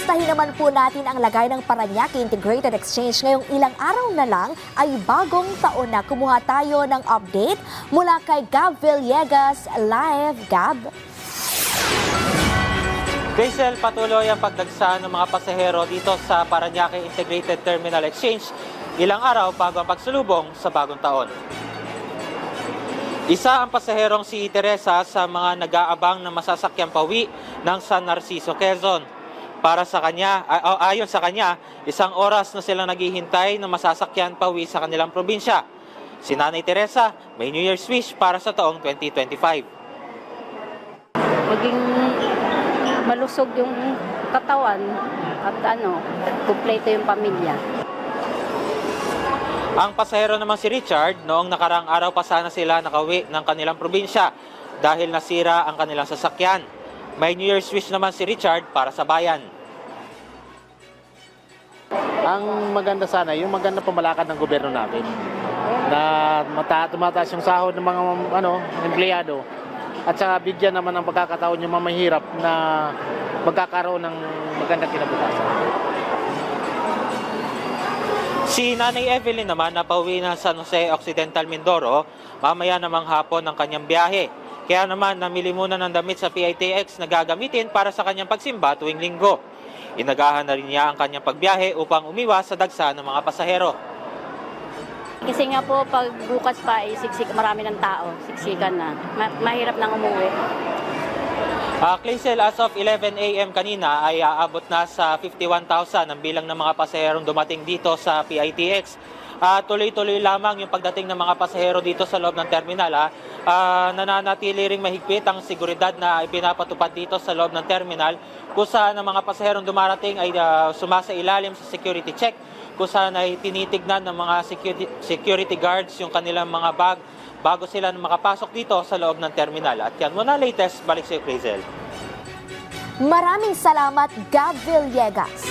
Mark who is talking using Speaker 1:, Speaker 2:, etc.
Speaker 1: Kumustahin naman po natin ang lagay ng Parañaque Integrated Exchange ngayong ilang araw na lang ay bagong taon na. Kumuha tayo ng update mula kay Gab Villegas. Live, Gab.
Speaker 2: Rachel, patuloy ang pagdagsa ng mga pasahero dito sa Parañaque Integrated Terminal Exchange ilang araw bago ang pagsulubong sa bagong taon. Isa ang pasaherong si Teresa sa mga nag-aabang na masasakyang pauwi ng San Narciso, Quezon. Para sa kanya, ayon sa kanya, 1 oras na silang naghihintay na masasakyan pauwi sa kanilang probinsya. Si Nanay Teresa may New Year's wish para sa taong 2025.
Speaker 3: Maging malusog yung katawan at kumpleto yung pamilya.
Speaker 2: Ang pasahero naman si Richard, noong nakaraang araw pa sana sila nakauwi ng kanilang probinsya dahil nasira ang kanilang sasakyan. May New Year's wish naman si Richard para sa bayan.
Speaker 4: Ang maganda sana, yung maganda pamalakad ng gobyerno natin na tumataas yung sahod ng mga empleyado at saka bigyan naman ng pagkakataon yung mga mahirap na magkakaroon ng magandang kinabukasan.
Speaker 2: Si Nanay Evelyn naman na pauwi na San Jose Occidental, Mindoro, mamaya namang hapon ng kanyang biyahe. Kaya naman namili muna ng damit sa PITX na gagamitin para sa kanyang pagsimba tuwing linggo. Inagahan na rin niya ang kanyang pagbiyahe upang umiwas sa dagsa ng mga pasahero.
Speaker 3: Kasi nga po, pag bukas pa, marami ng tao, siksikan na. Mahirap nang umuwi.
Speaker 2: Clazel, as of 11 a.m. kanina ay aabot na sa 51,000 ang bilang ng mga pasaherong dumating dito sa PITX. Tuloy-tuloy lamang yung pagdating ng mga pasahero dito sa loob ng terminal. Nananatili ring mahigpit ang seguridad na ipinapatupad dito sa loob ng terminal kung saan ang mga pasaherong dumarating ay sumasailalim sa security check, kung saan ay tinitignan ng mga security guards yung kanilang mga bag bago sila makapasok dito sa loob ng terminal. At yan muna latest, balik sa iyo, Clazel.
Speaker 1: Maraming salamat, Gab Villegas.